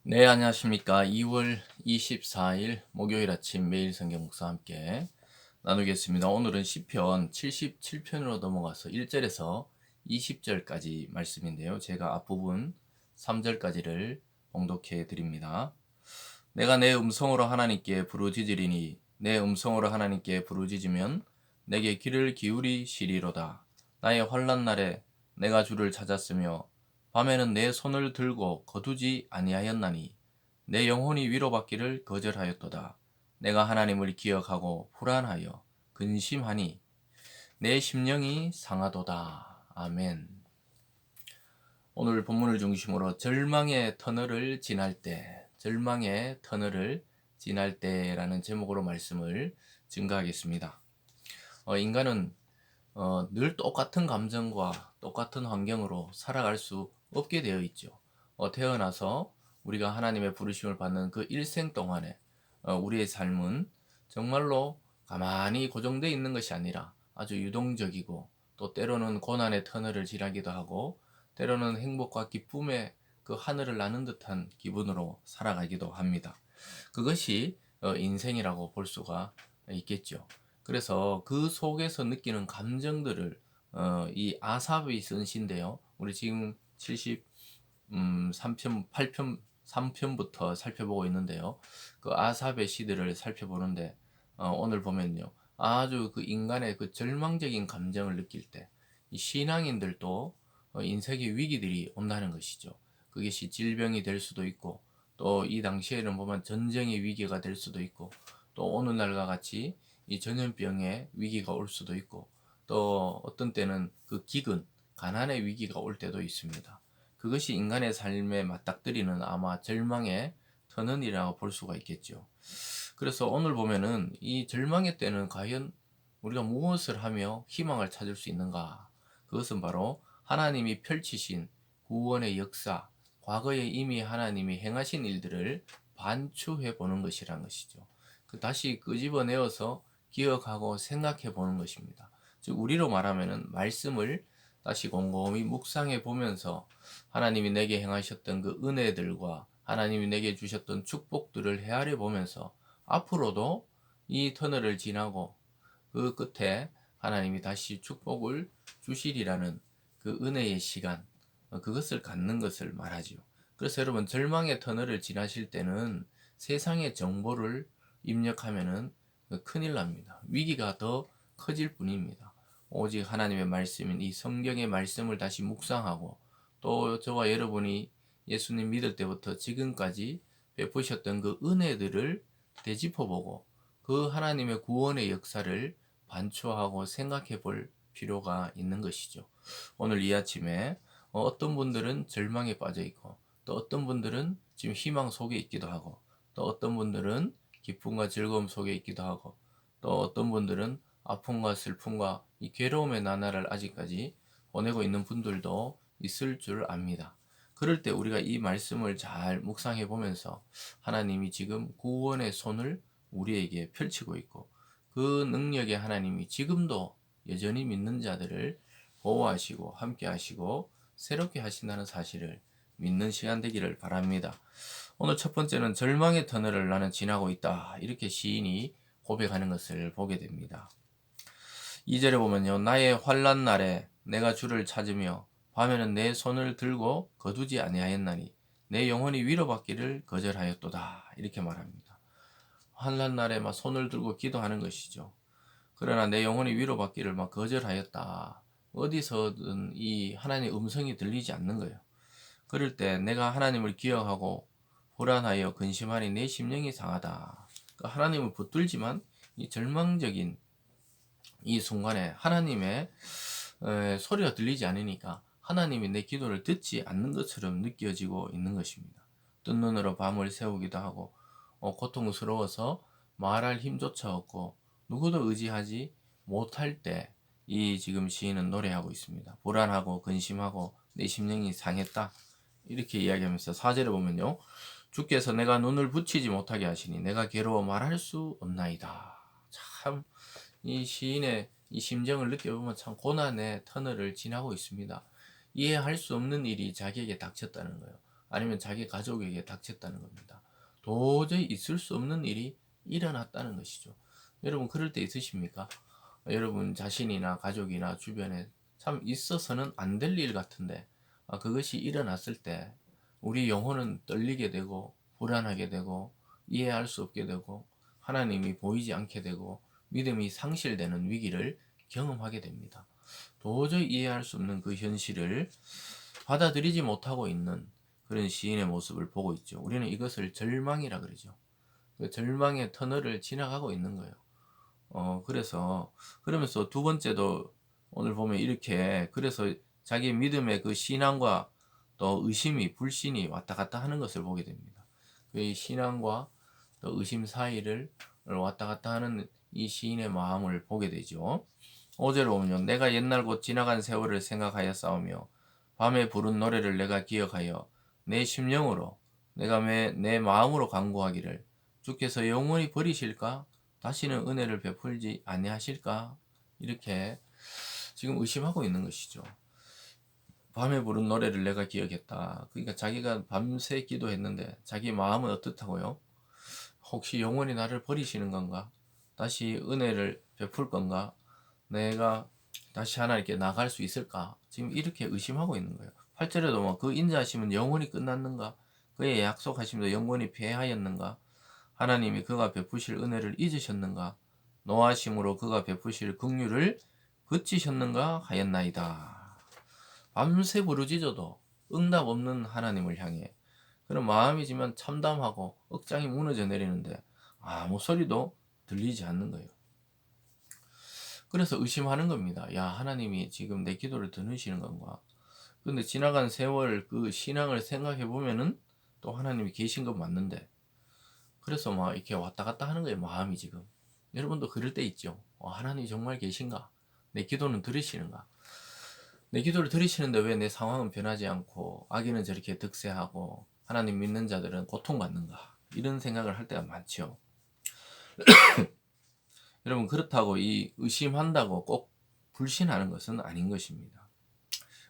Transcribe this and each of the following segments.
네, 안녕하십니까. 2월 24일 목요일 아침 매일 성경 묵상 함께 나누겠습니다. 오늘은 시편 77편으로 넘어가서 1절에서 20절까지 말씀인데요. 제가 앞부분 3절까지를 봉독해 드립니다. 내가 내 음성으로 하나님께 부르짖으리니 내 음성으로 하나님께 부르짖으면 내게 귀를 기울이시리로다. 나의 환난 날에 내가 주를 찾았으며 밤에는 내 손을 들고 거두지 아니하였나니 내 영혼이 위로받기를 거절하였도다. 내가 하나님을 기억하고 불안하여 근심하니 내 심령이 상하도다. 아멘. 오늘 본문을 중심으로 절망의 터널을 지날 때, 절망의 터널을 지날 때라는 제목으로 말씀을 증가하겠습니다. 인간은 늘 똑같은 감정과 똑같은 환경으로 살아갈 수 없게 되어 있죠. 태어나서 우리가 하나님의 부르심을 받는 그 일생 동안에 우리의 삶은 정말로 가만히 고정되어 있는 것이 아니라 아주 유동적이고 또 때로는 고난의 터널을 지나기도 하고 때로는 행복과 기쁨의 그 하늘을 나는 듯한 기분으로 살아가기도 합니다. 그것이 인생이라고 볼 수가 있겠죠. 그래서 그 속에서 느끼는 감정들을 이 아삽이 쓴 시인데요. 우리 지금 73편, 8편, 3편부터 살펴보고 있는데요. 그 아삽의 시들을 살펴보는데 오늘 보면요. 아주 그 인간의 그 절망적인 감정을 느낄 때 이 신앙인들도 인생의 위기들이 온다는 것이죠. 그것이 질병이 될 수도 있고 또 이 당시에는 보면 전쟁의 위기가 될 수도 있고 또 오늘날과 같이 이 전염병의 위기가 올 수도 있고 또 어떤 때는 그 기근, 가난의 위기가 올 때도 있습니다. 그것이 인간의 삶에 맞닥뜨리는 아마 절망의 선언이라고 볼 수가 있겠죠. 그래서 오늘 보면은 이 절망의 때는 과연 우리가 무엇을 하며 희망을 찾을 수 있는가? 그것은 바로 하나님이 펼치신 구원의 역사, 과거에 이미 하나님이 행하신 일들을 반추해 보는 것이라는 것이죠. 다시 끄집어내어서 기억하고 생각해 보는 것입니다. 즉 우리로 말하면은 말씀을 다시 곰곰이 묵상해 보면서 하나님이 내게 행하셨던 그 은혜들과 하나님이 내게 주셨던 축복들을 헤아려 보면서 앞으로도 이 터널을 지나고 그 끝에 하나님이 다시 축복을 주시리라는 그 은혜의 시간, 그것을 갖는 것을 말하지요. 그래서 여러분 절망의 터널을 지나실 때는 세상의 정보를 입력하면은 큰일 납니다. 위기가 더 커질 뿐입니다. 오직 하나님의 말씀인 이 성경의 말씀을 다시 묵상하고 또 저와 여러분이 예수님 믿을 때부터 지금까지 베푸셨던 그 은혜들을 되짚어보고 그 하나님의 구원의 역사를 반추하고 생각해 볼 필요가 있는 것이죠. 오늘 이 아침에 어떤 분들은 절망에 빠져 있고 또 어떤 분들은 지금 희망 속에 있기도 하고 또 어떤 분들은 기쁨과 즐거움 속에 있기도 하고 또 어떤 분들은 아픔과 슬픔과 이 괴로움의 나날을 아직까지 보내고 있는 분들도 있을 줄 압니다. 그럴 때 우리가 이 말씀을 잘 묵상해 보면서 하나님이 지금 구원의 손을 우리에게 펼치고 있고 그 능력의 하나님이 지금도 여전히 믿는 자들을 보호하시고 함께 하시고 새롭게 하신다는 사실을 믿는 시간 되기를 바랍니다. 오늘 첫 번째는 절망의 터널을 나는 지나고 있다. 이렇게 시인이 고백하는 것을 보게 됩니다. 2절에 보면요. 나의 환난 날에 내가 주를 찾으며 밤에는 내 손을 들고 거두지 아니하였나니 내 영혼이 위로받기를 거절하였도다. 이렇게 말합니다. 환난 날에 막 손을 들고 기도하는 것이죠. 그러나 내 영혼이 위로받기를 막 거절하였다. 어디서든 이 하나님의 음성이 들리지 않는 거예요. 그럴 때 내가 하나님을 기억하고 불안하여 근심하니 내 심령이 상하다. 그러니까 하나님을 붙들지만 이 절망적인 이 순간에 하나님의 소리가 들리지 않으니까 하나님이 내 기도를 듣지 않는 것처럼 느껴지고 있는 것입니다. 뜬 눈으로 밤을 새우기도 하고 고통스러워서 말할 힘조차 없고 누구도 의지하지 못할 때 이 지금 시인은 노래하고 있습니다. 불안하고 근심하고 내 심령이 상했다. 이렇게 이야기하면서 4절에 보면요. 주께서 내가 눈을 붙이지 못하게 하시니 내가 괴로워 말할 수 없나이다. 참 이 시인의 이 심정을 느껴보면 참 고난의 터널을 지나고 있습니다. 이해할 수 없는 일이 자기에게 닥쳤다는 거예요. 아니면 자기 가족에게 닥쳤다는 겁니다. 도저히 있을 수 없는 일이 일어났다는 것이죠. 여러분 그럴 때 있으십니까? 여러분 자신이나 가족이나 주변에 참 있어서는 안 될 일 같은데 그것이 일어났을 때 우리 영혼은 떨리게 되고 불안하게 되고 이해할 수 없게 되고 하나님이 보이지 않게 되고 믿음이 상실되는 위기를 경험하게 됩니다. 도저히 이해할 수 없는 그 현실을 받아들이지 못하고 있는 그런 시인의 모습을 보고 있죠. 우리는 이것을 절망이라 그러죠. 그 절망의 터널을 지나가고 있는 거예요. 그러면서 두 번째도 오늘 보면 이렇게 그래서 자기 믿음의 그 신앙과 또 의심이 불신이 왔다 갔다 하는 것을 보게 됩니다. 그 신앙과 또 의심 사이를 왔다 갔다 하는 이 시인의 마음을 보게 되죠. 5절에 보면요. 내가 옛날 곧 지나간 세월을 생각하여 싸우며 밤에 부른 노래를 내가 기억하여 내 심령으로 내가 내 마음으로 간구하기를 주께서 영원히 버리실까? 다시는 은혜를 베풀지 아니하실까? 이렇게 지금 의심하고 있는 것이죠. 밤에 부른 노래를 내가 기억했다. 그러니까 자기가 밤새 기도했는데 자기 마음은 어떻다고요? 혹시 영원히 나를 버리시는 건가? 다시 은혜를 베풀 건가? 내가 다시 하나님께 나갈 수 있을까? 지금 이렇게 의심하고 있는 거예요. 8절에도 그 인자하심은 영원히 끝났는가? 그의 약속하심도 영원히 폐하였는가? 하나님이 그가 베푸실 은혜를 잊으셨는가? 노하심으로 그가 베푸실 긍휼을 그치셨는가 하였나이다. 밤새 부르짖어도 응답 없는 하나님을 향해 그런 마음이지만 참담하고 억장이 무너져 내리는데 아무 소리도 들리지 않는 거예요. 그래서 의심하는 겁니다. 야, 하나님이 지금 내 기도를 들으시는 건가? 근데 지나간 세월 그 신앙을 생각해 보면은 또 하나님이 계신 건 맞는데 그래서 막 이렇게 왔다 갔다 하는 거예요. 마음이 지금. 여러분도 그럴 때 있죠. 하나님이 정말 계신가? 내 기도는 들으시는가? 내 기도를 들으시는데 왜 내 상황은 변하지 않고 악인은 저렇게 득세하고 하나님 믿는 자들은 고통받는가? 이런 생각을 할 때가 많죠. 여러분 그렇다고 이 의심한다고 꼭 불신하는 것은 아닌 것입니다.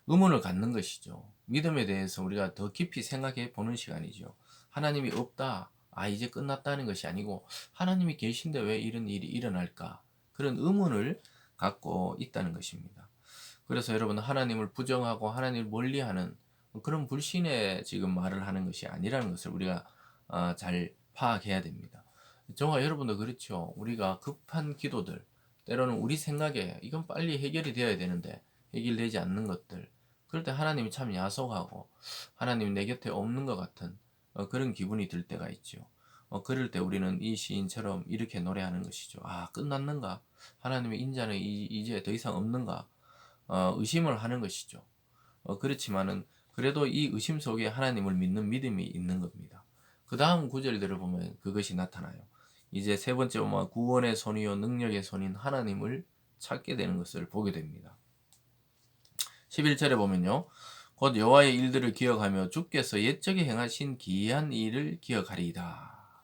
의문을 갖는 것이죠. 믿음에 대해서 우리가 더 깊이 생각해 보는 시간이죠. 하나님이 없다. 이제 끝났다는 것이 아니고 하나님이 계신데 왜 이런 일이 일어날까? 그런 의문을 갖고 있다는 것입니다. 그래서 여러분 하나님을 부정하고 하나님을 멀리하는 그런 불신의 지금 말을 하는 것이 아니라는 것을 우리가 잘 파악해야 됩니다. 저와 여러분도 그렇죠. 우리가 급한 기도들, 때로는 우리 생각에 이건 빨리 해결이 되어야 되는데 해결되지 않는 것들, 그럴 때 하나님이 참 야속하고 하나님이 내 곁에 없는 것 같은 그런 기분이 들 때가 있죠. 그럴 때 우리는 이 시인처럼 이렇게 노래하는 것이죠. 끝났는가? 하나님의 인자는 이제 더 이상 없는가? 의심을 하는 것이죠. 그렇지만은 그래도 이 의심 속에 하나님을 믿는 믿음이 있는 겁니다. 그 다음 구절들을 보면 그것이 나타나요. 이제 세 번째 보면 구원의 손이요 능력의 손인 하나님을 찾게 되는 것을 보게 됩니다. 11절에 보면요. 곧 여호와의 일들을 기억하며 주께서 옛적에 행하신 기이한 일을 기억하리이다.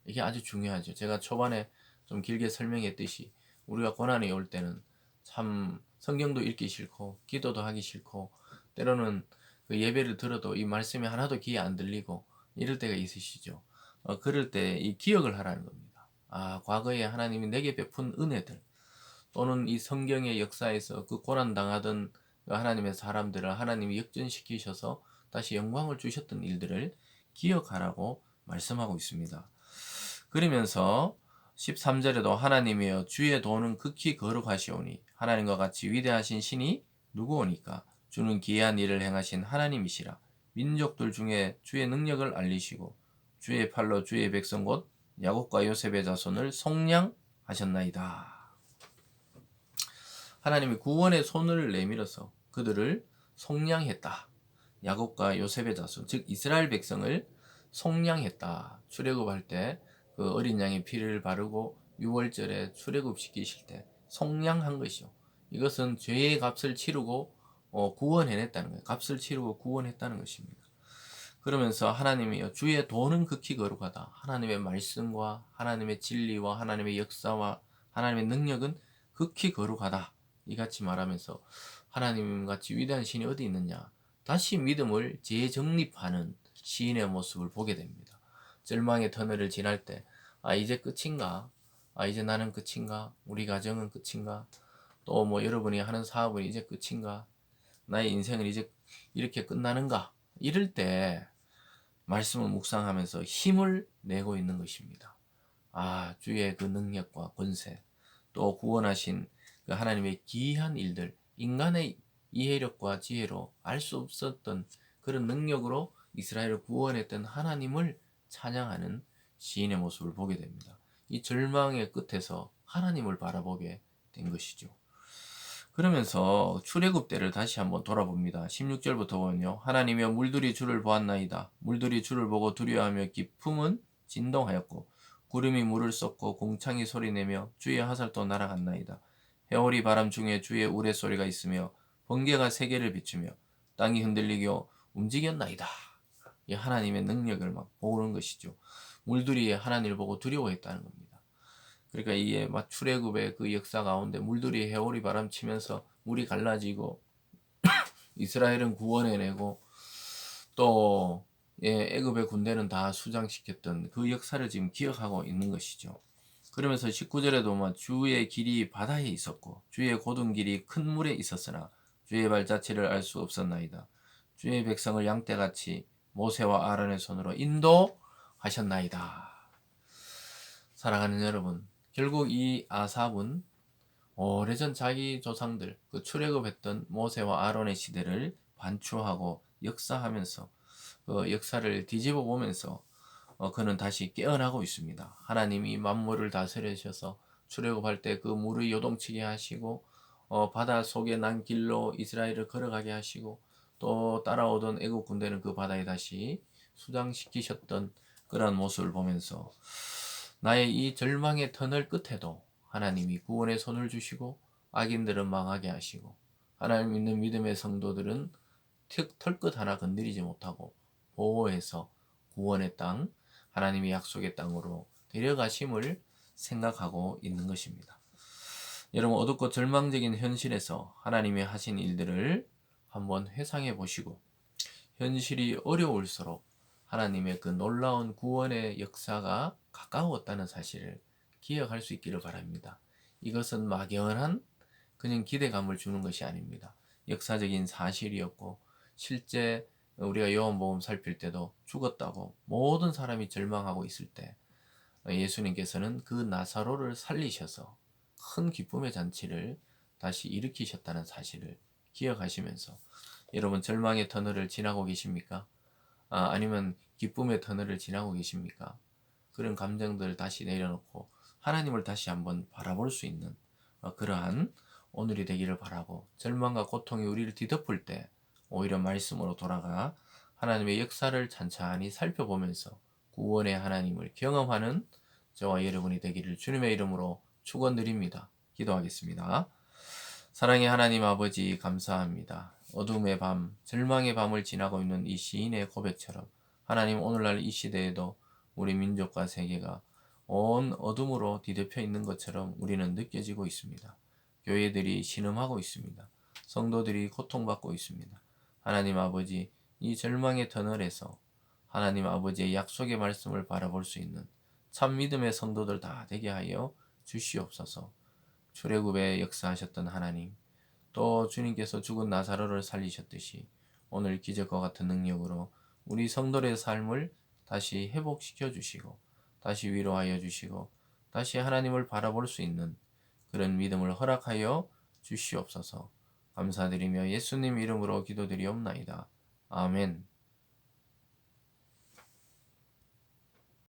이게 아주 중요하죠. 제가 초반에 좀 길게 설명했듯이 우리가 고난이 올 때는 참 성경도 읽기 싫고 기도도 하기 싫고 때로는 그 예배를 들어도 이 말씀이 하나도 귀에 안 들리고 이럴 때가 있으시죠. 그럴 때 이 기억을 하라는 겁니다. 과거에 하나님이 내게 베푼 은혜들 또는 이 성경의 역사에서 그 고난 당하던 하나님의 사람들을 하나님이 역전시키셔서 다시 영광을 주셨던 일들을 기억하라고 말씀하고 있습니다. 그러면서 13절에도 하나님이여 주의 도는 극히 거룩하시오니 하나님과 같이 위대하신 신이 누구오니까 주는 기이한 일을 행하신 하나님이시라 민족들 중에 주의 능력을 알리시고 주의 팔로 주의 백성 곧 야곱과 요셉의 자손을 속량하셨나이다. 하나님이 구원의 손을 내밀어서 그들을 속량했다. 야곱과 요셉의 자손 즉 이스라엘 백성을 속량했다. 출애굽할 때 그 어린 양의 피를 바르고 유월절에 출애굽시키실 때 속량한 것이요. 이것은 죄의 값을 치르고 구원해냈다는 거예요. 값을 치르고 구원했다는 것입니다. 그러면서 하나님이 주의 도는 극히 거룩하다. 하나님의 말씀과 하나님의 진리와 하나님의 역사와 하나님의 능력은 극히 거룩하다. 이같이 말하면서 하나님같이 위대한 신이 어디 있느냐. 다시 믿음을 재정립하는 시인의 모습을 보게 됩니다. 절망의 터널을 지날 때, 아, 이제 끝인가? 아, 이제 나는 끝인가? 우리 가정은 끝인가? 또 뭐 여러분이 하는 사업은 이제 끝인가? 나의 인생은 이제 이렇게 끝나는가? 이럴 때 말씀을 묵상하면서 힘을 내고 있는 것입니다. 아, 주의 그 능력과 권세, 또 구원하신 그 하나님의 기이한 일들, 인간의 이해력과 지혜로 알 수 없었던 그런 능력으로 이스라엘을 구원했던 하나님을 찬양하는 시인의 모습을 보게 됩니다. 이 절망의 끝에서 하나님을 바라보게 된 것이죠. 그러면서 출애굽 때를 다시 한번 돌아봅니다. 16절부터 보면요. 하나님이여 물들이 주를 보았나이다. 물들이 주를 보고 두려워하며 깊음은 진동하였고 구름이 물을 쏟고 공창이 소리내며 주의 화살도 날아갔나이다. 해오리 바람 중에 주의 우레소리가 있으며 번개가 세계를 비추며 땅이 흔들리고 움직였나이다. 이 하나님의 능력을 막 보는 것이죠. 물들이 하나님을 보고 두려워했다는 겁니다. 그러니까 이게 막 출애굽의 그 역사 가운데 물들이 해오리 바람 치면서 물이 갈라지고 이스라엘은 구원해내고 또 애굽의 군대는 다 수장시켰던 그 역사를 지금 기억하고 있는 것이죠. 그러면서 19절에도 막 주의 길이 바다에 있었고 주의 곧은 길이 큰 물에 있었으나 주의 발자취를 알 수 없었나이다. 주의 백성을 양떼같이 모세와 아론의 손으로 인도하셨나이다. 사랑하는 여러분, 결국 이 아삽은 오래전 자기 조상들 그 출애굽했던 모세와 아론의 시대를 반추하고 역사하면서 그 역사를 뒤집어 보면서 그는 다시 깨어나고 있습니다. 하나님이 만물을 다스리셔서 출애굽할 때 그 물을 요동치게 하시고 바다 속에 난 길로 이스라엘을 걸어가게 하시고 또 따라오던 애국 군대는 그 바다에 다시 수장시키셨던 그런 모습을 보면서 나의 이 절망의 터널 끝에도 하나님이 구원의 손을 주시고 악인들은 망하게 하시고 하나님 믿는 믿음의 성도들은 털끝 하나 건드리지 못하고 보호해서 구원의 땅, 하나님의 약속의 땅으로 데려가심을 생각하고 있는 것입니다. 여러분, 어둡고 절망적인 현실에서 하나님이 하신 일들을 한번 회상해 보시고 현실이 어려울수록 하나님의 그 놀라운 구원의 역사가 가까웠다는 사실을 기억할 수 있기를 바랍니다. 이것은 막연한 그냥 기대감을 주는 것이 아닙니다. 역사적인 사실이었고 실제 우리가 요한복음 살필 때도 죽었다고 모든 사람이 절망하고 있을 때 예수님께서는 그 나사로를 살리셔서 큰 기쁨의 잔치를 다시 일으키셨다는 사실을 기억하시면서 여러분 절망의 터널을 지나고 계십니까? 아니면 기쁨의 터널을 지나고 계십니까? 그런 감정들을 다시 내려놓고 하나님을 다시 한번 바라볼 수 있는 그러한 오늘이 되기를 바라고 절망과 고통이 우리를 뒤덮을 때 오히려 말씀으로 돌아가 하나님의 역사를 찬찬히 살펴보면서 구원의 하나님을 경험하는 저와 여러분이 되기를 주님의 이름으로 축원드립니다. 기도하겠습니다. 사랑의 하나님 아버지 감사합니다. 어둠의 밤, 절망의 밤을 지나고 있는 이 시인의 고백처럼 하나님 오늘날 이 시대에도 우리 민족과 세계가 온 어둠으로 뒤덮여 있는 것처럼 우리는 느껴지고 있습니다. 교회들이 신음하고 있습니다. 성도들이 고통받고 있습니다. 하나님 아버지, 이 절망의 터널에서 하나님 아버지의 약속의 말씀을 바라볼 수 있는 참 믿음의 성도들 다 되게 하여 주시옵소서. 출애굽에 역사하셨던 하나님, 또 주님께서 죽은 나사로를 살리셨듯이 오늘 기적과 같은 능력으로 우리 성도의 삶을 다시 회복시켜 주시고 다시 위로하여 주시고 다시 하나님을 바라볼 수 있는 그런 믿음을 허락하여 주시옵소서. 감사드리며 예수님 이름으로 기도드리옵나이다. 아멘.